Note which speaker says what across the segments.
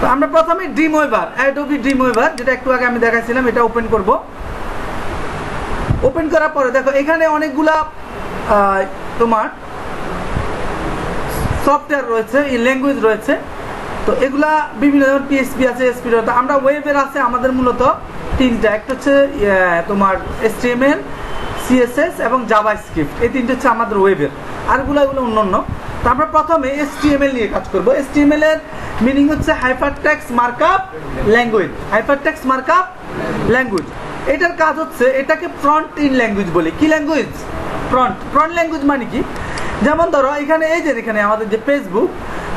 Speaker 1: তো আমরা প্রথমে ড্রিমওয়েভার, অ্যাডোবি ড্রিমওয়েভার যেটা একটু আগে আমি দেখাইছিলাম, এটা ওপেন করব। ওপেন করার পরে দেখো এখানে অনেকগুলা তোমার সফটওয়্যার রয়েছে, ল্যাঙ্গুয়েজ রয়েছে। তো এগুলা বিভিন্ন ধরনের পিএসপি আছে, এসপি রয়েছে। আমরা ওয়েবের আছে আমাদের মূলত তিনটা, একটা হচ্ছে তোমার HTML, CSS এবং জাভাস্ক্রিপ্ট, এই তিনটে হচ্ছে আমাদের ওয়েবের। আরগুলো এগুলো অন্য। তো আমরা প্রথমে HTML নিয়ে কাজ করব। HTML এর মিনিং হচ্ছে hypertext markup language. Hypertext markup language, এটার কাজ হচ্ছে এটাকে ফ্রন্ট ইন ল্যাঙ্গুয়েজ বলি। কি ল্যাঙ্গুয়েজ? ফ্রন্ট ল্যাঙ্গুয়েজ মানে কি? যেমন ধরো এখানে এই যে এখানে আমাদের যে ফেসবুক,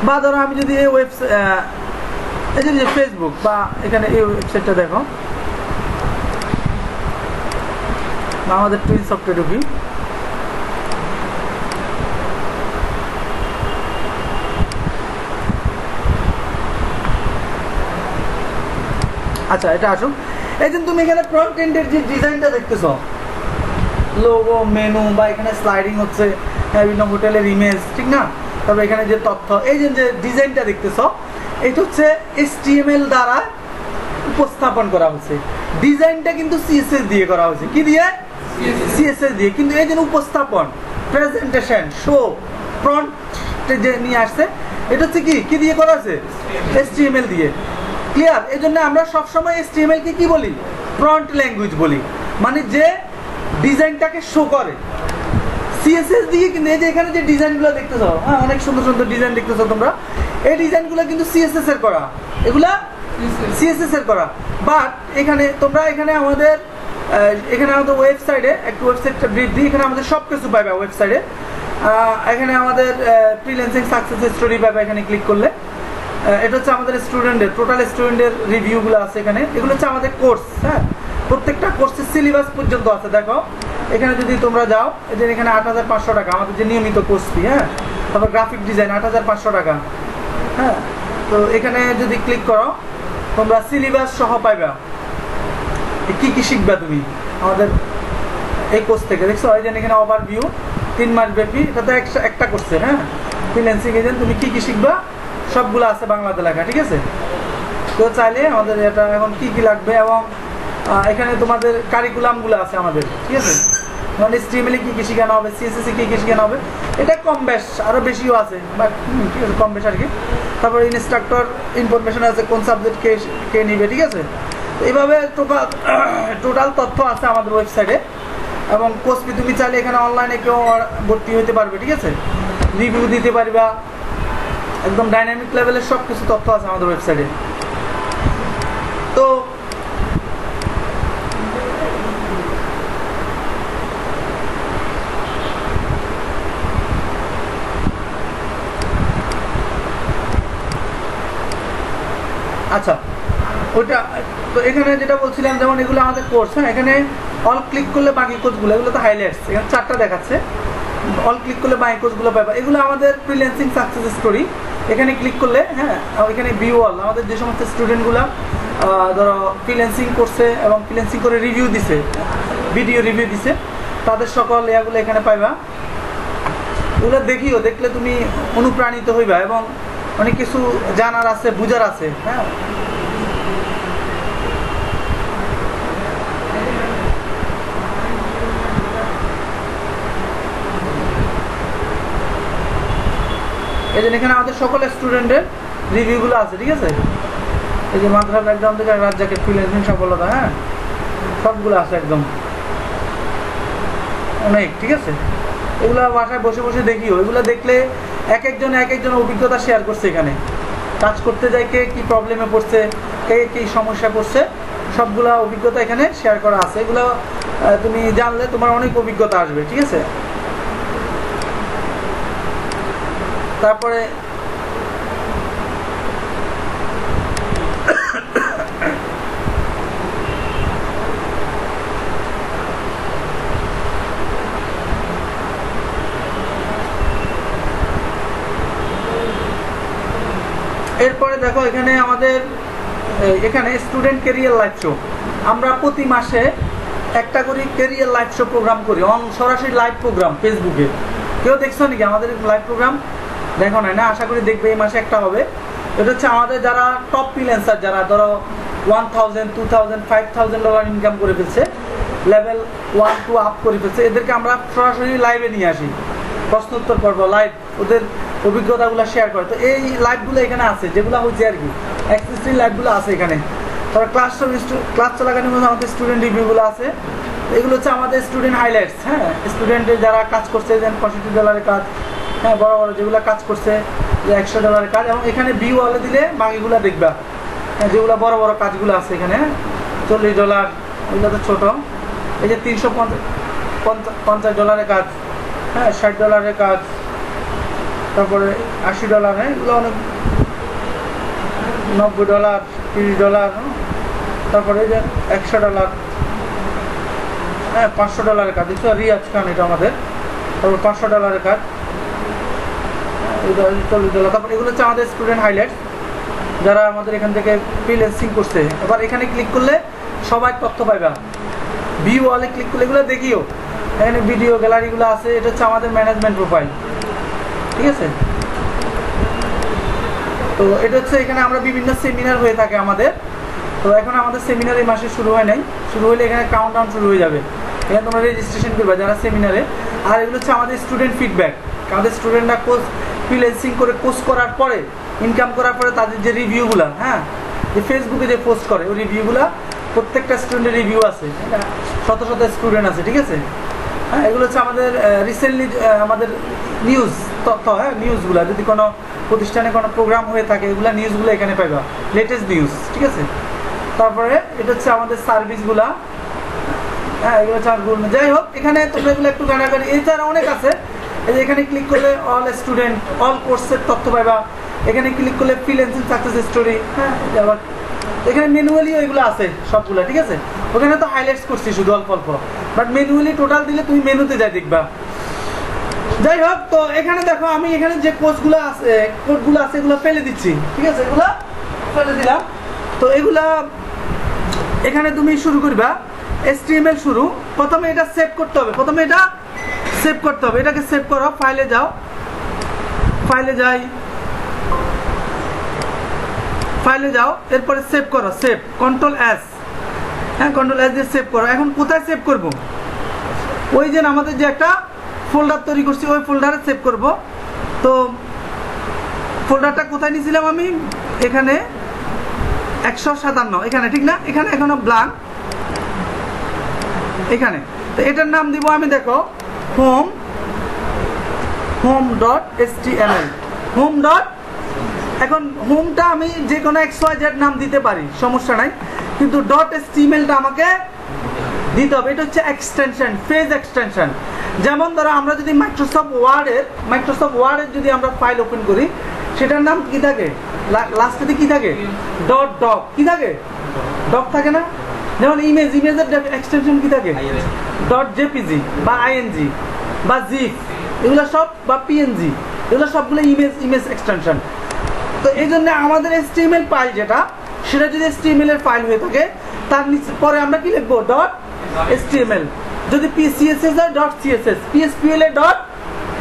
Speaker 1: বা ধরো আমি যদি এই এই যে ফেসবুক বা এখানে এই ওয়েবসাইটটা দেখো, বা আমাদের টুইন সফটওয়্যার ঢুকি। আচ্ছা, এটা আসুন। এই যে তুমি এখানে ফ্রন্ট এন্ডের যে ডিজাইনটা দেখতেছো, লোগো, মেনু, বা এখানে স্লাইডিং হচ্ছে বিভিন্ন হোটেলের ইমেজ, ঠিক না? তবে এখানে যে তথ্য, এই যে ডিজাইনটা দেখতেছো, এটা হচ্ছে HTML দ্বারা উপস্থাপন করা হচ্ছে। ডিজাইনটা কিন্তু CSS দিয়ে করা হয়েছে। কি দিয়ে? CSS দিয়ে। কিন্তু এই যে উপস্থাপন, প্রেজেন্টেশন, শো, ফ্রন্ট যে নিয়ে আসছে, এটা হচ্ছে কি দিয়ে করা আছে? HTML দিয়ে। ক্লিয়ার? এই জন্য আমরা সবসময় HTML কে কি বলি? ফ্রন্ট ল্যাঙ্গুয়েজ বলি, মানে যে ডিজাইনটাকে শো করে। CSS দিয়ে কিন্তু এই যে এখানে যে ডিজাইনগুলো দেখতেছো, হ্যাঁ, অনেক সুন্দর সুন্দর ডিজাইন দেখতেছো তোমরা, এই ডিজাইনগুলো কিন্তু CSS এর করা, এগুলা CSS এর করা। বাট এখানে তোমরা এখানে আমাদের ওয়েবসাইটে একটু ওয়েবসাইটটা ব্রিফ দিই। এখানে আমাদের সব কিছু পাবে ওয়েবসাইটে। এখানে আমাদের ফ্রিল্যান্সিং সাকসেস স্টোরি পাবে এখানে ক্লিক করলে। এটা হচ্ছে আমাদের স্টুডেন্টের, টোটাল স্টুডেন্টের রিভিউগুলো আছে এখানে। এগুলো হচ্ছে আমাদের কোর্স, হ্যাঁ, প্রত্যেকটা কোর্সের সিলেবাস পর্যন্ত আছে। দেখো এখানে যদি তোমরা যাও, এদের এখানে 8,500 টাকা আমাদের যে নিয়মিত কোর্স ফি, হ্যাঁ। তারপর গ্রাফিক ডিজাইন 8,500 টাকা, হ্যাঁ। তো এখানে যদি ক্লিক করো, তোমরা সিলেবাস সহ পাইবা কি কি শিখবা তুমি আমাদের এই কোর্স থেকে। দেখছো এই যে এখানে ওভারভিউ 3 মাস ব্যাপী, এটা তো একটা কোর্সের, হ্যাঁ, ফ্রিল্যান্সিং এজেন্ট। তুমি কি কি শিখবা সবগুলো আছে বাংলাতে লেখা, ঠিক আছে? তো চাইলে আমাদের এটা এখন কি কি লাগবে, এবং এখানে তোমাদের কারিকুলামগুলো আছে আমাদের, ঠিক আছে? মানে HTML কি কি শেখানো হবে, CSS কি কি শেখানো হবে, এটা কম বেশ, আরও বেশিও আছে, বাট ঠিক আছে, কম বেশ আর কি। তারপর ইনস্ট্রাক্টর ইনফরমেশন আছে, কোন সাবজেক্ট কে নিবে, ঠিক আছে? তো এইভাবে টোটাল তথ্য আছে আমাদের ওয়েবসাইটে। এবং কোর্স ফি তুমি চাইলে এখানে অনলাইনে কেউ ভর্তি হতে পারবে, ঠিক আছে? রিভিউ দিতে পারবা, একদম ডাইনামিক লেভেলের সব কিছু তথ্য আছে আমাদের ওয়েবসাইটে। তো আচ্ছা, ওইটা তো এখানে যেটা বলছিলাম, যেমন এগুলো আমাদের কোর্স, হ্যাঁ। এখানে অল ক্লিক করলে বাকি কোর্সগুলো, এগুলো তো হাইলাইটস, এখানে 4টা দেখাচ্ছে। অল ক্লিক করলে বাকি কোর্সগুলো পাবা। এগুলো আমাদের ফ্রিল্যান্সিং সাকসেস স্টোরি। এখানে ক্লিক করলে, হ্যাঁ, এখানে ভিউ অল, আমাদের যে সমস্ত স্টুডেন্টগুলো ধরো ফ্রিল্যান্সিং করছে এবং ফ্রিল্যান্সিং করে রিভিউ দিছে, ভিডিও রিভিউ দিছে, তাদের সকল এগুলো এখানে পাইবা। এগুলো দেখলে তুমি অনুপ্রাণিত হইবা, এবং অনেক কিছু জানার আছে, বুঝার আছে, হ্যাঁ। এই যে এখানে আমাদের সকল স্টুডেন্টের রিভিউগুলো আছে, ঠিক আছে? এই যে মাদ্রাসা ব্যাকগ্রাউন্ড থেকে রাজ্জাকের ফ্রিল্যান্সিং সফলতা, হ্যাঁ, সবগুলো আছে একদম অনেক, ঠিক আছে? এগুলো বাসায় বসে বসে দেখিও। এগুলো দেখলে এক একজন অভিজ্ঞতা শেয়ার করছে এখানে। কাজ করতে যায় কে কি প্রবলেমে পড়ছে, কে কি সমস্যা পড়ছে, সবগুলা অভিজ্ঞতা এখানে শেয়ার করা আছে। এগুলো তুমি জানলে তোমার অনেক অভিজ্ঞতা আসবে, ঠিক আছে? তারপরে এরপরে দেখো এখানে আমাদের এখানে স্টুডেন্ট ক্যারিয়ার লাইভ শো। আমরা প্রতি মাসে একটা করে ক্যারিয়ার লাইভ শো প্রোগ্রাম করি, সরাসরি লাইভ প্রোগ্রাম ফেসবুকে। কেউ দেখছো নাকি আমাদের লাইভ প্রোগ্রাম? দেখো না? আশা করি দেখবে, এই মাসে একটা হবে। এটা হচ্ছে আমাদের যারা টপ ফ্রিল্যান্সার, যারা ধরো $1000, $2000, $5000 ইনকাম করে ফেলছে, লেভেল 1 2 আপ করে ফেলছে, এদেরকে আমরা সরাসরি লাইভে নিয়ে আসি, প্রশ্ন উত্তর পর্ব লাইভ, ওদের অভিজ্ঞতাগুলো শেয়ার করে। তো এই লাইভগুলো এখানে আছে, যেগুলো হচ্ছে আর কি এক্সিস্টিং লাইভগুলো আছে এখানে। তারপর ক্লাস চলাকালীন মধ্যে আমাদের স্টুডেন্ট রিভিউগুলো আছে। এগুলো হচ্ছে আমাদের স্টুডেন্ট হাইলাইটস। হ্যাঁ, স্টুডেন্টের যারা কাজ করছে, যেন $65 কাজ, হ্যাঁ বড় বড় যেগুলো কাজ করছে, যে $100 কাজ, এবং এখানে ভিউ ওয়ালে দিলে বাকিগুলো দেখবা। হ্যাঁ, যেগুলো বড় বড় কাজগুলো আছে এখানে, $40, এগুলো তো ছোটো। এই যে $350 কাজ, হ্যাঁ $60 কাজ, তারপরে $80, হ্যাঁ এগুলো অনেক, $90, $30, তারপরে এই যে $100, হ্যাঁ $500 কাজ, দেখছো রিয়াজ খান এটা আমাদের, তারপর $500 কাজ, $40। তারপর এগুলো হচ্ছে আমাদের স্টুডেন্ট হাইলাইটস, যারা আমাদের এখান থেকে ফ্রিল্যান্সিং করছে। এবার এখানে ক্লিক করলে সবাই তথ্য পাইবা। ভিউ ওয়ালে ক্লিক করলে এগুলো দেখিও, এখানে ভিডিও গ্যালারিগুলো আছে। এটা হচ্ছে আমাদের ম্যানেজমেন্ট প্রোফাইল, ঠিক আছে। তো এটা হচ্ছে এখানে আমরা বিভিন্ন সেমিনার হয়ে থাকে আমাদের। তো এখন আমাদের সেমিনার এই মাসে শুরু হয় নাই, শুরু হলে এখানে কাউন্টডাউন শুরু হয়ে যাবে, এখানে তোমরা রেজিস্ট্রেশন করবে যারা সেমিনারে। আর এগুলো হচ্ছে আমাদের স্টুডেন্ট ফিডব্যাক, আমাদের স্টুডেন্টরা কোর্স ফ্রিল্যান্সিং করে কোর্স করার পরে, ইনকাম করার পরে তাদের যে রিভিউগুলো, হ্যাঁ যে ফেসবুকে যে পোস্ট করে ওই রিভিউগুলো, প্রত্যেকটা স্টুডেন্টের রিভিউ আছে, শত শত স্টুডেন্ট আছে, ঠিক আছে। হ্যাঁ, এগুলো হচ্ছে আমাদের রিসেন্টলি আমাদের নিউজ তথ্য, হ্যাঁ নিউজগুলো, যদি কোনো প্রতিষ্ঠানে কোনো প্রোগ্রাম হয়ে থাকে এগুলো নিউজগুলো এখানে পাইবা, লেটেস্ট নিউজ, ঠিক আছে। তারপরে এটা হচ্ছে আমাদের সার্ভিসগুলা, হ্যাঁ এগুলো হচ্ছে আমার, যাই হোক এখানে তোমরা এগুলো একটু ঘাটাঘাটি, এছাড়া অনেক আছে। এই যে এখানে ক্লিক করলে অল স্টুডেন্ট, অল কোর্সের তথ্য পাইবা। এখানে ক্লিক করলে ফ্রিল্যান্সিং সাকসেস স্টোরি, হ্যাঁ আবার এখানে ম্যানুয়ালি এগুলো আছে সবগুলো, ঠিক আছে। ওখানে তো হাইলাইটস করছি শুধু অল্প অল্প, বাট ম্যানুয়ালি টোটাল দিলে তুমি মেনুতে যাই দেখবা। যাই হোক, তো এখানে দেখো আমি এখানে যে কোর্সগুলো আছে, কোডগুলো আছে, এগুলো ফেলে দিচ্ছি, ঠিক আছে, এগুলো ফেলে দিলাম। তো এগুলা এখানে তুমি শুরু করবা HTML শুরু। প্রথমে এটা সেভ করতে হবে, প্রথমে এটা সেভ করতে হবে, এটাকে সেভ করো, ফাইলে যাও, ফাইলে যাই, ফাইলে যাও, এরপরে সেভ করো, সেভ Ctrl+S, হ্যাঁ Ctrl+S দিয়ে সেভ করো। এখন কোথায় সেভ করব? ওই যে আমাদের যে একটা ফোল্ডার তৈরি করছি ওই ফোল্ডারে সেভ করব। তো ফোল্ডারটা কোথায় নিয়েছিলাম আমি? এখানে 157, এখানে, ঠিক না? এখানে এখনো ব্ল্যাঙ্ক, এখানে। তো এটার নাম দিব আমি, দেখো home.html, home. এখন হোমটা আমি যে কোনো XYZ নাম দিতে পারি, সমস্যা নাই, কিন্তু .htmlটা আমাকে দিতে হবে। এটা হচ্ছে এক্সটেনশন, ফেজ এক্সটেনশন। যেমন ধরো আমরা যদি মাইক্রোসফট ওয়ার্ডের যদি আমরা ফাইল ওপেন করি, সেটার নাম কি থাকে? লাস্টে কি থাকে? ডক কি থাকে? ডক থাকে না? যেমন ইমেজের এক্সটেনশন কি থাকে? .jpg বা ing বা zip, এগুলো সব, বা png, এগুলো সবগুলো ইমেজ এক্সটেনশন। তো এই জন্য আমাদের HTML ফাইল যেটা, সেটা যদি HTML এর ফাইল হয়ে থাকে, তার নিচে পরে আমরা কি লিখবো? .html। যদি CSS হয় .css, PHP হলে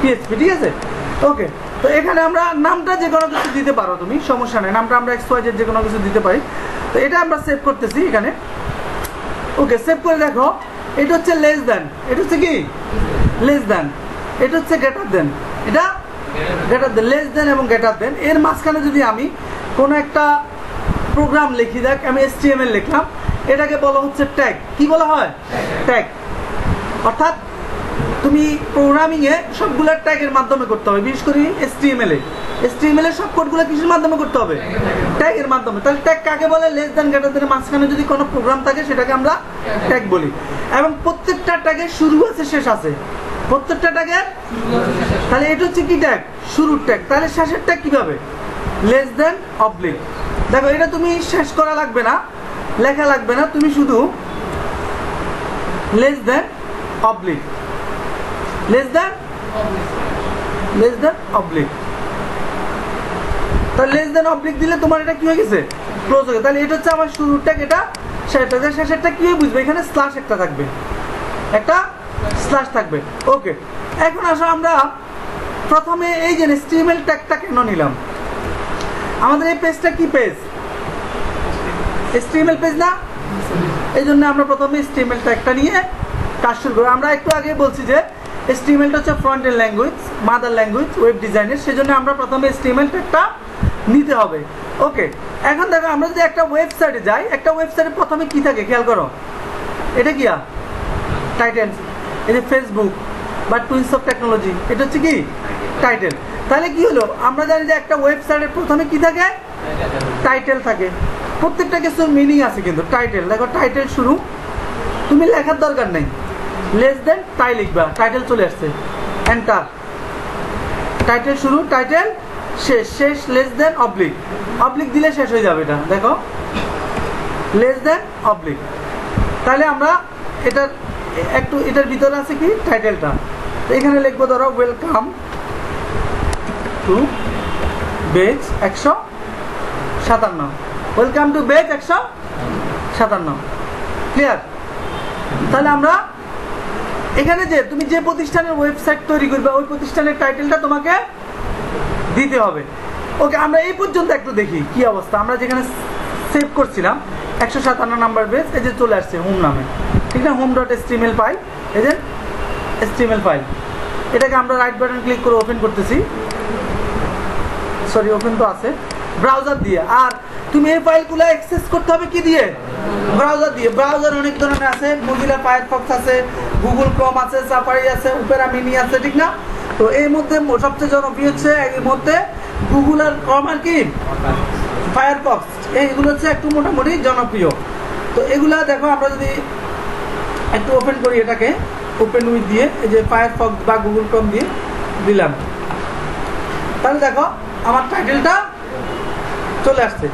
Speaker 1: .php, ঠিক আছে। ওকে, তো এখানে আমরা নামটা যে কোনো কিছু দিতে পারো তুমি, সমস্যা নেই, নামটা আমরা XYZ যে কোনো কিছু দিতে পারি। তো এটা আমরা সেভ করতেছি এখানে। ওকে, সেভ করে দেখো, এটা হচ্ছে লেস দ্যান, এটা হচ্ছে কি লেস দ্যান, এটা হচ্ছে গ্রেটার দ্যান, এটা গ্রেটার দ্যান, লেস দ্যান এবং গ্রেটার দ্যান। এর মাঝখানে যদি আমি কোনো একটা প্রোগ্রাম লিখি, দেখ আমি HTML লিখলাম, এটাকে বলা হচ্ছে ট্যাগ। কি বলা হয়? ট্যাগ। অর্থাৎ তুমি প্রোগ্রামিংয়ে সবগুলো ট্যাগের মাধ্যমে করতে হবে, বিশেষ করে HTML এর সব কোডগুলো কিসের মাধ্যমে করতে হবে? ট্যাগের মাধ্যমে। তাহলে ট্যাগ কাকে বলে? লেস দ্যান, গ্রেটার দ্যানের মাঝখানে যদি কোনো প্রোগ্রাম থাকে সেটাকে আমরা ট্যাগ বলি। এবং প্রত্যেকটা ট্যাগের শুরু আছে, শেষ আছে, প্রত্যেকটা ট্যাগের। তাহলে এটা হচ্ছে কি ট্যাগ? শুরুর ট্যাগ। তাহলে শেষের ট্যাগ কিভাবে? Less than oblique. দেখো, এটা তুমি শেষ করা লাগবে না, লেখা লাগবে না, তুমি শুধু less than oblique, less than oblique. তাহলে লেস দ্যান অবলিক দিলে তোমার এটা কি হয়ে গেছে? ক্লোজ হয়ে গেছে। তাহলে এটা হচ্ছে আমার শুরুর ট্যাগ, এটা শেষের ট্যাগ কি বুঝবে? এখানে স্ল্যাশ একটা থাকবে, একটা স্ল্যাশ থাকবে। ওকে, এখন আসো আমরা প্রথমে এই যে HTML ট্যাগটা কেন নিলাম? আমাদের এই পেজটা কি পেজ? HTML পেজ না? এই জন্য আমরা প্রথমে HTML ট্যাগটা নিয়ে কাজ শুরু করি। আমরা একটু আগে বলছি যে HTML-টা হচ্ছে front end language, mother language web ডিজাইনের, সেজন্য আমরা প্রথমে HTML ট্যাগটা নিতে হবে। ওকে, এখন দেখো আমরা যদি একটা ওয়েবসাইটে যাই, একটা ওয়েবসাইটে প্রথমে কি থাকে খেয়াল করো, এটা কি টাইটেল। এই যে ফেসবুক বা টুইনস অফ টেকনোলজি, এটা হচ্ছে কি টাইটেল। তাহলে কি হলো, আমরা জানি যে একটা ওয়েবসাইটের প্রথমে কি থাকে, টাইটেল থাকে। প্রত্যেকটা কিছুর মিনিং আছে কিন্তু। টাইটেল দেখো, টাইটেল শুরু, তুমি লেখার দরকার নেই, লেস দেন তাই লিখবা, টাইটেল চলে আসছে, এন্টার। টাইটেল শুরু, টাইটেল শেষ, শেষ লেস দেন অবলিক, অবলিক দিলে শেষ হয়ে যাবে। এটা দেখো লেস দেন অবলিক। তাহলে আমরা এটার একটু, এটার ভিতরে আছে কি টাইটেলটা, তো এখানে লিখবো ধরো welcome to page 157, welcome to page 157, clear? তাহলে আমরা এখানে যে তুমি যে প্রতিষ্ঠানের ওয়েবসাইট তৈরি করবে ওই প্রতিষ্ঠানের টাইটেলটা তোমাকে দিতে হবে। ওকে, আমরা এই পর্যন্ত একটু দেখি কি অবস্থা। আমরা যেখানে সেভ করছিলাম 157 নাম্বার পেজ, এই যে চলে আসছে হোম নামে, ঠিক না? home.html ফাইল, এই যে HTML ফাইল, এটাকে আমরা রাইট বাটন ক্লিক করে ওপেন করতেছি। সরি, ওপেন তো আছে, ব্রাউজার দিয়ে। আর তুমি এই ফাইলগুলো অ্যাক্সেস করতে হবে কি দিয়ে? ব্রাউজার দিয়ে। ব্রাউজার অনেক ধরনের আছে, মোজিলা ফায়ারফক্স আছে, গুগল ক্রোম আছে, সাফারি আছে, ওপেরা মিনি আছে, ঠিক না? তো এর মধ্যে সবচেয়ে জনপ্রিয় হচ্ছে এর মধ্যে গুগল আর ক্রোম আর কি ফায়ারফক্স, এইগুলো হচ্ছে একটু মোটামুটি জনপ্রিয়। তো এগুলা দেখো, আমরা যদি একটু ওপেন করি, এটাকে ওপেন উইথ দিয়ে, এই যে ফায়ারফক্স বা গুগল ক্রোম দিয়ে দিলাম, তাহলে দেখো আমার টাইটেলটা চলে আসছে।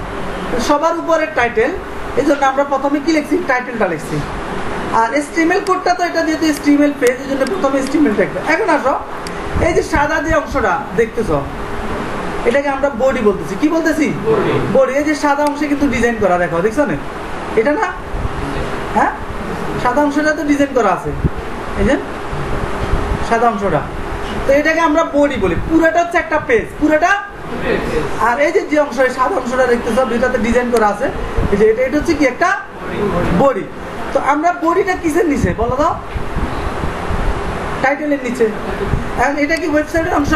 Speaker 1: সবার উপরে টাইটেল, এই জন্য আমরা প্রথমে কি লিখছি, টাইটেলটা লিখছি। আর HTML কোডটা তো এটা যেহেতু HTML পেজ, এই জন্য প্রথমে HTML ট্যাগটা। এখন আসো, এই যে সাদা যে অংশটা দেখতেছ, এটাকে আমরা বডি বলতেছি। কি বলতেছি? বডি। এই যে সাদা অংশে কিন্তু ডিজাইন করা, দেখো, দেখছো না এটা? না, হ্যাঁ, সাদা অংশটা তো ডিজাইন করা আছে, এই যে সাদা অংশটা। তো এটাকে আমরা বডি বলি। পুরোটা হচ্ছে একটা পেজ, পুরোটা। আর এই যে অংশ, সাদা অংশটা দেখতেছো, দুইটাতে ডিজাইন করা আছে, এই যে এটা হচ্ছে কি একটা বডি। তো আমরা বডিটা কিসের নিচে বলো তো? টাইটেলের নিচে। এখন এটা কি ওয়েবসাইটের অংশ?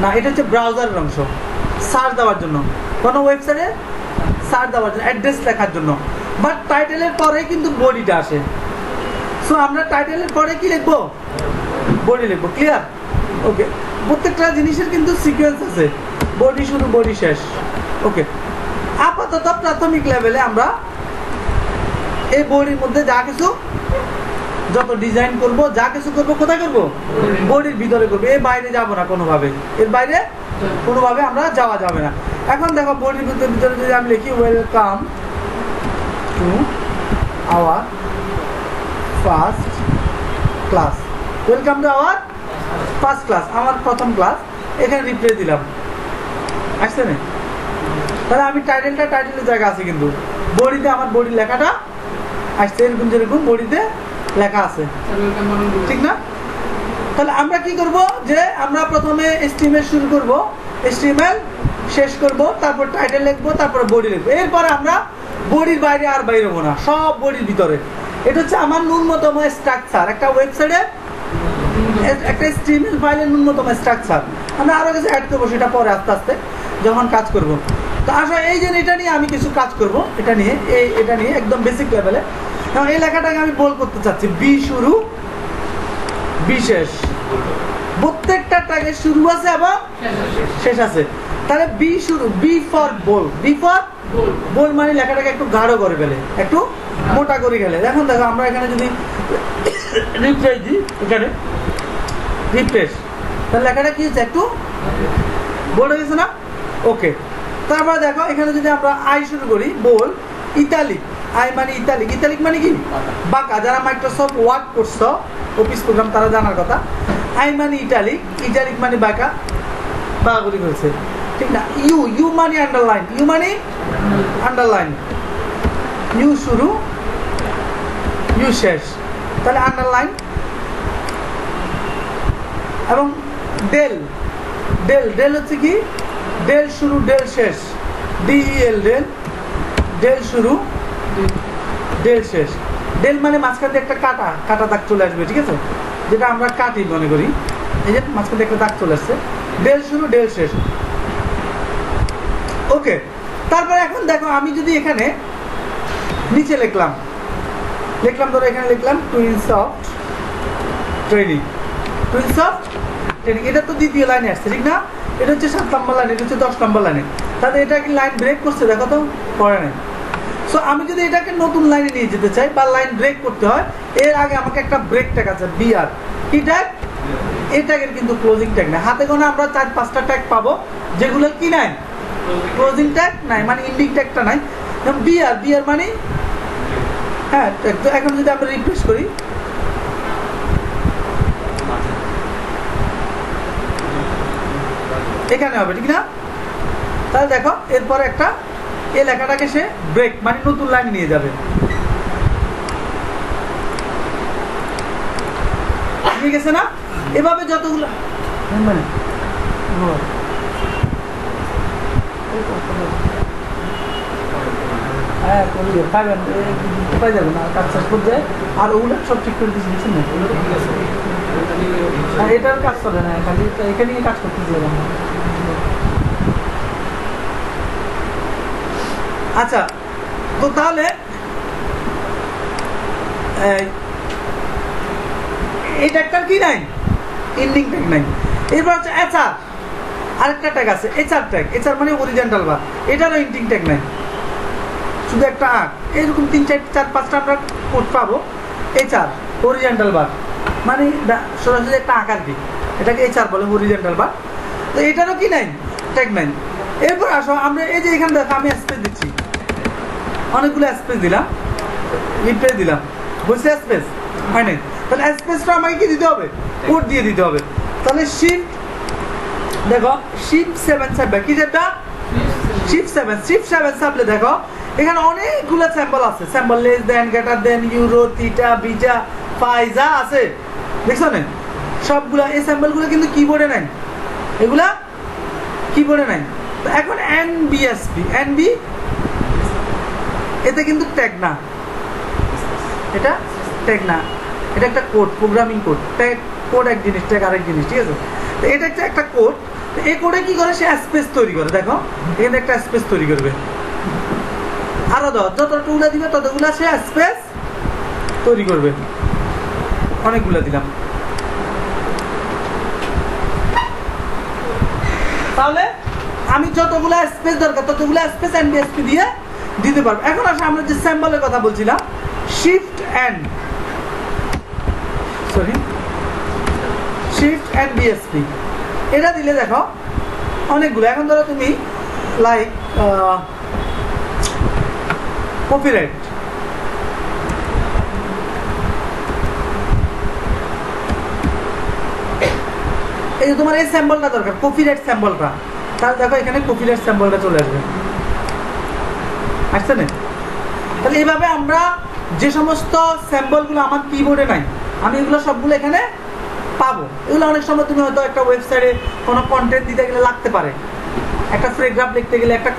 Speaker 1: না, এটা হচ্ছে ব্রাউজারের অংশ, সার্চ দেওয়ার জন্য, কোনো ওয়েবসাইটে সার্চ দেওয়ার জন্য, অ্যাড্রেস লেখার জন্য। বাট টাইটেলের পরে কিন্তু বডিটা আসে। সো আমরা টাইটেলের পরে কি লিখবো? বডি লিখবো। ক্লিয়ার? ওকে, প্রত্যেকটা জিনিসের কিন্তু সিকোয়েন্স আছে, বডি শুরু বডি শেষ। ওকে, আপাতত প্রাথমিক লেভেলে আমরা এই বডির মধ্যে যা কিছু, যত ডিজাইন করব, যা কিছু করব, কোথায় করব? বডির ভিতরে করব। এর বাইরে যাব না কোনোভাবে, এর বাইরে কোনোভাবে আমরা যাওয়া যাবে না। এখন দেখো বডির ভিতরে যদি আমি লিখি welcome to our first class, welcome to our first class, আমার প্রথম ক্লাস, এখানে রিপ্লে দিলাম, আসছে না? তাহলে আমি টাইটেলটা টাইটেলের জায়গা আছে, কিন্তু বডিতে আমার বডি লেখাটা আসছে, এরকম যেরকম বডিতে লেখা আছে, ঠিক না? তাহলে আমরা কি করব, যে আমরা প্রথমে HTML শুরু করব, HTML শেষ করব, তারপর টাইটেল লিখবো, তারপর বডি লিখবো। এরপরে আমরা বডির বাইরে আর বাইরে হবো না, সব বডির ভিতরে। এটা হচ্ছে আমার ন্যূনতম স্ট্রাকচার, একটা ওয়েবসাইটের একটা HTML ফাইলের ন্যূনতম স্ট্রাকচার। আমরা আরো কিছু অ্যাড করবো, সেটা পরে আস্তে আস্তে যখন কাজ করব। তো আসলে এই যে এটা নিয়ে আমি কিছু কাজ করব, এটা নিয়ে একদম বেসিক লেভেলে। এই লেখাটাকে আমি বোল্ড করতে চাচ্ছি, বি শুরু বি শেষ। প্রত্যেকটা ট্যাগের শুরু আছে এবং শেষ আছে। তাহলে বি শুরু, B for bold, B for bold মানে লেখাটাকে একটু গাঢ় করে ফেলে, একটু মোটা করে গেলে। এখন দেখো আমরা এখানে যদি রিফ্রেশ দিই, এখানে রিফ্রেশ, তাহলে লেখাটা কি হচ্ছে, একটু বোল্ড হয়ে গেছে না? ওকে, তারপরে দেখো এখানে যদি আমরা আই শুরু করি, বোল্ড, ইতালিক, আই মানে ইতালিক, ইতালিক মানে কি বাঁকা। যারা মাইক্রোসফট ওয়ার্ড করছো, অফিস প্রোগ্রাম, তারা জানার কথা। আই মানে ইটালিক, ইটালিক মানে বাঁকা, বাঁকাগুলি করেছে, ঠিক না? ইউ, ইউ মানে আন্ডারলাইন, ইউ মানে আন্ডারলাইন, ইউ শুরু ইউ শেষ, তাহলে আন্ডারলাইন। এবং ডেল, ডেল, ডেল হচ্ছে কি, ডেল শুরু ডেল শেষ। DEL ডেল, ডেল শুরু ডেল শেষ। ডেল মানে মাঝখান দিয়ে একটা কাটা দাগ চলে আসবে, ঠিক আছে, যেটা আমরা কাটি মনে করি। এই যে মাঝখান দিয়ে একটা দাগ চলে আসছে, ডেল শুরু ডেল শেষ। ওকে, তারপরে এখন দেখো আমি যদি এখানে নিচে লিখলাম ধরো এখানে লিখলাম টুইনস অফ ট্রেনিং, এটা তো দ্বিতীয় লাইনে আসছে, ঠিক না? এটা হচ্ছে 7 নম্বর লাইন, এটা হচ্ছে 10 নম্বর লাইনে। তাহলে এটা কি লাইন ব্রেক করছে? দেখো তো করে নাই। সো আমি যদি এটাকে নতুন লাইনে নিয়ে যেতে চাই বা লাইন ব্রেক করতে হয়, এর আগে আমাকে একটা ব্রেক ট্যাগ আছে, বিআর। কি ট্যাগ? এই ট্যাগের কিন্তু ক্লোজিং ট্যাগ না। হাতে গোনা আমরা 4-5টা ট্যাগ পাবো যেগুলো কি নাই, ক্লোজিং ট্যাগ নাই, মানে ইন্ডিং ট্যাগটা নাই। যেমন বিআর মানে হ্যাঁ। তো এখন যদি আমরা রিফ্রেশ করি, এখানে হবে, ঠিক না? তাহলে দেখো এরপরে একটা এই লেখাটাকে সে ব্রেক মানে নতুন লাইন নিয়ে যাবে। ঠিক আছে না? এভাবে যতগুলো আর ওগুলো সব ঠিক করে দিয়েছি না, এটার কাজ চলে না, খালি এখানে কাজ করতেছি। আচ্ছা, তো তাহলে এই ট্যাগটার কি নাই, এন্ডিং ট্যাগ নাই। এরপর হচ্ছে এচআর, আরেকটা ট্যাগ আছে এচআর ট্যাগ। এচআর মানে হরিজন্টাল বার, এটারও এন্ডিং ট্যাগ নাই, শুধু একটা আঁক। এইরকম 3-4-5টা আমরা কোড পাবো। এচআর হরিজন্টাল বার মানে সরাসরি একটা আঁকার দিক, এটাকে এচআর বলে, হরিজন্টাল বার। তো এটারও কি নাই, ট্যাগ নাই। এরপর আসো আমরা এই যে এখানে দেখো আমি স্পেস দিচ্ছি, অনেকগুলো স্পেস দিলাম, রিপ্লেস দিলাম, বলছে স্পেস হয় নাই। তাহলে স্পেসটা আমাকে কি দিতে হবে, কোড দিয়ে দিতে হবে। তাহলে শিফট, দেখো শিফট 7 চাপবে, কি যেটা শিফট 7 চাপলে দেখো এখানে অনেকগুলো স্যাম্পল আছে, sample less than, greater than, euro, theta, beta, pi যা আছে দেখছো না সবগুলা। এই স্যাম্পলগুলো কিন্তু কিবোর্ডে নাই, এগুলা কিবোর্ডে নাই। তো এখন এনবিএসপি, এনবি এতে কিন্তু ট্যাগ না, এটা ট্যাগ না, এটা একটা code, programming code. Tag code এক জিনিস, ট্যাগ আরেক জিনিস, ঠিক আছে? তো এটা একটা কোড। এই কোডে কি করে, সে স্পেস তৈরি করে। দেখো এখানে একটা স্পেস তৈরি করবে, আরো যতগুলা দিবে ততগুলা সে স্পেস তৈরি করবে। অনেকগুলা দিলাম, তাহলে আমি যতগুলা স্পেস দরকার ততগুলা স্পেস এনবিএসপি দিয়ে দিতে পারবো। এখন আসলে আমরা যে স্যাম্পলের কথা বলছিলাম, শিফট এন্ড বিএসপি, এটা দিলে দেখো অনেকগুলো। এখন ধরো তুমি লাইক কপিরাইট, এই যে তোমার এই স্যাম্পলটা দরকার, কপিরাইট স্যাম্পলটা, তাহলে দেখো এখানে কপিরাইট স্যাম্পলটা চলে আসবে, আসছে না? তাহলে এইভাবে আমরা যে সমস্ত স্যাম্পলগুলো আমার কিবোর্ডে নাই, আমি এগুলো সবগুলো এখানে পাবো। এগুলো অনেক সময় তুমি হয়তো একটা ওয়েবসাইটে কোনো কন্টেন্ট দিতে গেলে লাগতে পারে, একটা প্যারাগ্রাফ লিখতে গেলে, একটা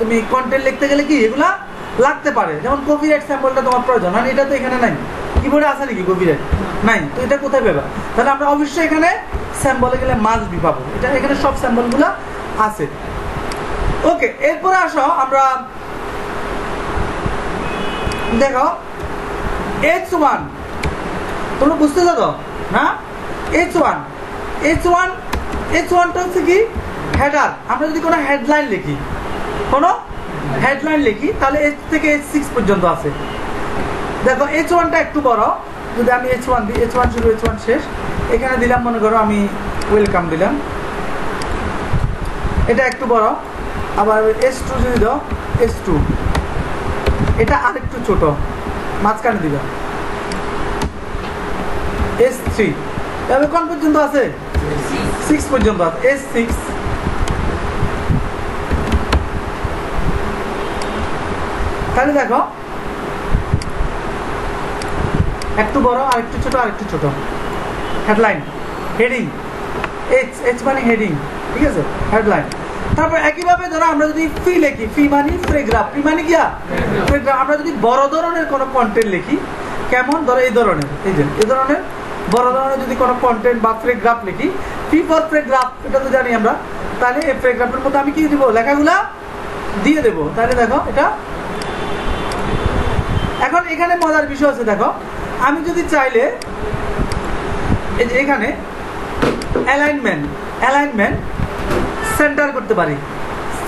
Speaker 1: তুমি কন্টেন্ট লিখতে গেলে কি এগুলা লাগতে পারে। যেমন কপিরাইট স্যাম্পলটা তোমার প্রয়োজন, মানে এটা তো এখানে নাই, কিবোর্ডে আছে নাকি কপিরাইট নাই, তো এটা কোথায় পাবা? তাহলে আমরা অবশ্যই এখানে স্যাম্পলে গেলে মাস্ট বি পাবো, এটা এখানে সব স্যাম্পলগুলো আছে। ওকে, এরপরে আসো আমরা দেখো H1, তোমরা বুঝতেছো তো না? H1টা হচ্ছে কি হেডার। আমরা যদি কোনো হেডলাইন লিখি, তাহলে H থেকে H6 পর্যন্ত আছে। দেখো H1টা একটু বড়, যদি আমি H1 দিই, H1 শুরু H1 শেষ, এখানে দিলাম মনে করো আমি ওয়েলকাম দিলাম, এটা একটু বড়। আবার S2 যদি দাও, S2 এটা আরেকটু ছোট, মাঝখানে দিবা S3। তবে কোন পর্যন্ত আছে, 6 পর্যন্ত আছে, S6। তাহলে দেখো একটু বড়, আরেকটু ছোট, আরেকটু ছোট। হেডলাইন, হেডিং, H মানে হেডিং, ঠিক আছে, হেডলাইন। তারপর একইভাবে ধরো আমরা যদি ফি লিখি, ফি মানে প্যারাগ্রাফ, ফি মানে কি প্যারাগ্রাফ। আমরা যদি বড় ধরনের কোনো কন্টেন্ট লিখি, কেমন ধরো এই ধরনের, এই ধরনের বড় ধরনের যদি কোনো কন্টেন্ট বা প্যারাগ্রাফ লিখি, ফি ফর প্যারাগ্রাফ, এটা তো জানি আমরা, তাহলে এই প্যারাগ্রাফের মধ্যে আমি কি দিব, লেখাগুলা দিয়ে দেবো। তাহলে দেখো এটা, এখন এখানে মজার বিষয় আছে, দেখো আমি যদি চাইলে এই যে এখানে অ্যালাইনমেন্ট সেন্টার করতে পারি,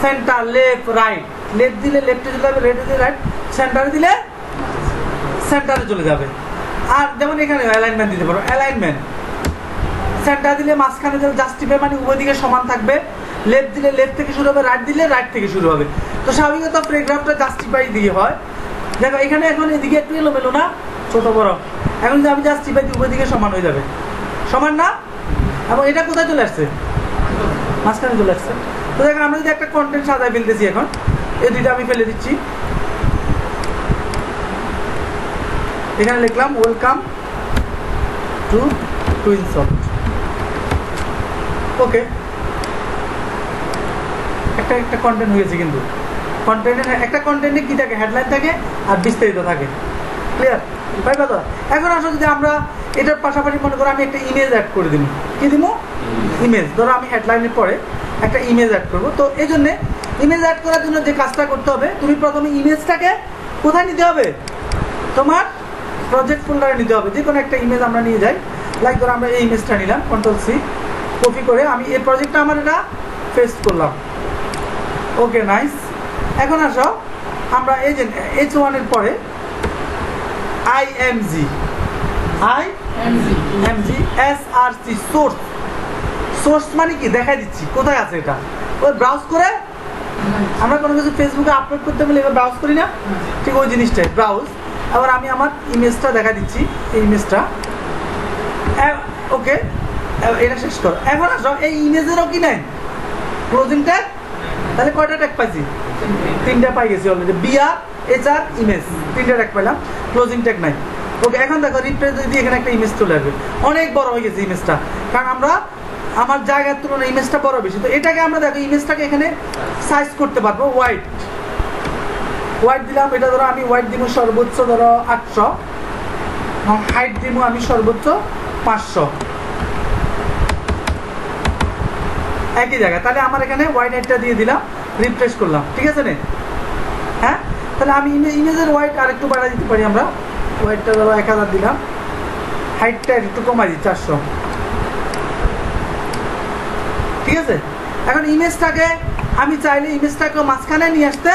Speaker 1: সেন্টার লেফট রাইট, লেফট দিলে লেফটে চলে যাবে, রাইট দিলে রাইট, সেন্টারে দিলে সেন্টারে চলে যাবে। আর যেমন এখানে অ্যালাইনমেন্ট দিতে পারো, অ্যালাইনমেন্ট সেন্টার দিলে মাঝখানে যাবে, জাস্টিফাই মানে উভয় দিকে সমান থাকবে, লেফট দিলে লেফট থেকে শুরু হবে, রাইট দিলে রাইট থেকে শুরু হবে। তো স্বাভাবিকত প্যারাগ্রাফটা জাস্টিফাই দিয়ে হয়। দেখো এখানে এখন এদিকে একটু এলোমেলো না, ছোট বড়, এখন যদি আমি জাস্টিফাই দিই উভয় দিকে সমান হয়ে যাবে, সমান না? এবং এটা কোথায় চলে আসছে, মাঝখানে চলে আসছে। তো দেখো আমরা যদি একটা কন্টেন্ট সাজায় ফেলতেছি, এখন এই দুইটা আমি ফেলে দিচ্ছি, এখানে লিখলাম ওয়েলকাম টু টুইনসফট, ওকে, একটা কন্টেন্ট হয়েছে। কিন্তু কন্টেন্টের একটা কন্টেন্টে কি থাকে, হেডলাইন থাকে আর বিস্তারিত থাকে, ক্লিয়ার ভাই কথা। এখন আসলে যদি আমরা এটার পাশাপাশি মনে করো আমি একটা ইমেজ অ্যাড করে দিব, কি দিব, ইমেজ। ধরো আমি হেডলাইনের পরে একটা ইমেজ অ্যাড করবো, তো এই জন্যে ইমেজ অ্যাড করার জন্য যে কাজটা করতে হবে, তুমি প্রথমে ইমেজটাকে কোথায় নিতে হবে, তোমার প্রজেক্ট ফোল্ডারে নিতে হবে। যে কোনো একটা ইমেজ আমরা নিয়ে যাই, লাইক ধরো আমরা এই ইমেজটা নিলাম, কন্ট্রোল সি, কপি করে আমি এই প্রজেক্টটা আমার এটা পেস্ট করলাম, ওকে নাইস। এখন আসো আমরা এই যে H1 এর পরে IMG SRC সোর্স মানে কি দেখাই দিচ্ছি কোথায় আছে এটা। ওই ব্রাউজ করে আমরা কোনো কিছু ফেসবুকে আপলোড করতে বলে এবার ব্রাউজ করি না, ঠিক ওই জিনিসটাই ব্রাউজ। আবার আমি আমার ইমেজটা দেখা দিচ্ছি, এই ইমেজটা, ওকে এটা শেষ করো। এখন আসো এই ইমেজেরও কি নাই ক্লোজিং ট্যাগ, তাহলে কয়টা ট্যাগ পাইছি, 3টা পাই গেছি অলরেডি, BR HR ইমেজ 3টা ট্যাগ পাইলাম, ক্লোজিং ট্যাগ নাই, ওকে। এখন দেখো রিপ্লেস যদি এখানে একটা ইমেজ চলে আসবে, অনেক বড় হয়ে গেছে ইমেজটা, কারণ আমরা আমার জায়গার তুলনায় ইমেজটা বড় বেশি। তো এটাকে আমরা দেখো ইমেজটাকে এখানে সাইজ করতে পারবো, হোয়াইট দিলাম, এটা ধরো আমি হোয়াইট দিব সর্বোচ্চ ধরো 800, হাইট দিব আমি সর্বোচ্চ 500, একই জায়গায়। তাহলে আমার এখানে হোয়াইট হাইটটা দিয়ে দিলাম, রিফ্রেশ করলাম, ঠিক আছে না? হ্যাঁ, তাহলে আমি ইমেজের হোয়াইট আর একটু বাড়াই দিতে পারি, আমরা হোয়াইটটা ধরো 1000 দিলাম, হাইটটা একটু কমাই দিই 400, ঠিক আছে। এখন ইমেজটাকে আমি চাইলে ইমেজটাকে মাঝখানে নিয়ে আসতে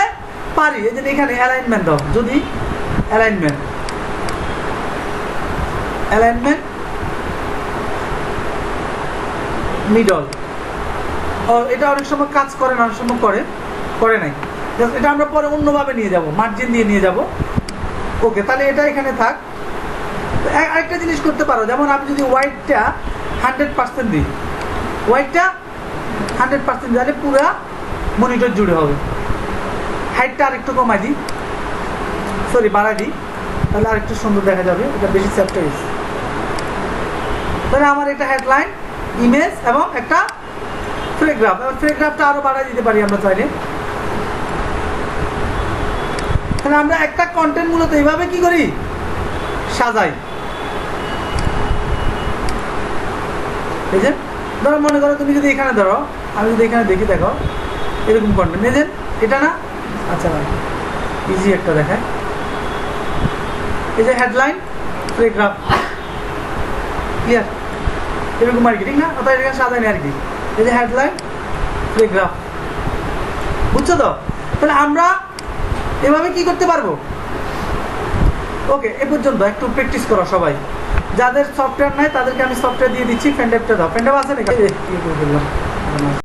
Speaker 1: পারি, এই যে এখানে অ্যালাইনমেন্ট দাও, যদি অ্যালাইনমেন্ট মিডল, এটা অনেক সময় কাজ করে না, অনেক সময় করে নাই, এটা আমরা পরে অন্যভাবে নিয়ে যাব, মার্জিন দিয়ে নিয়ে যাব, ওকে। তাহলে এটা এখানে থাক। আরেকটা জিনিস করতে পারো, যেমন আমি যদি হোয়াইটটা 100% দিই, হোয়াইটটা 100% দিলে পুরা মনিটর জুড়ে হবে। হাইটটা আরেকটু কমাই দিই, সরি বাড়াই দিই, তাহলে আরেকটু সুন্দর দেখা যাবে, এটা বেশি চ্যাপ্টার হয়েছে। তাহলে আমার এটা হেডলাইন, ইমেজ এবং একটা প্যারাগ্রাফ, প্যারাগ্রাফটা আরো বাড়াই দিতে পারি আমরা চাইলে। তাহলে আমরা একটা কন্টেন্ট মূলত এইভাবে কি করি, সাজাই। এই যে ধরো মনে করো তুমি যদি এখানে ধরো, আমি যদি এখানে দেখি, দেখো এরকম কন্টেন্ট, এই যে এটা না, আচ্ছা না ইজি একটা দেখায়, এই যে হেডলাইন প্যারাগ্রাফ, ক্লিয়ার, এরকম আর কি, ঠিক না? অর্থাৎ এখানে সাজাই আর কি, এই যে হেডলাইন প্যারাগ্রাফ, বুঝছো তো? তাহলে আমরা এভাবে কি করতে পারবো, ওকে। এ পর্যন্ত একটু প্র্যাকটিস করো সবাই, যাদের সফটওয়্যার নাই তাদেরকে আমি সফটওয়্যার দিয়ে দিচ্ছি, ফ্যান্ডেপটা দাও, ফ্যান্ডেপ আছে নাকি?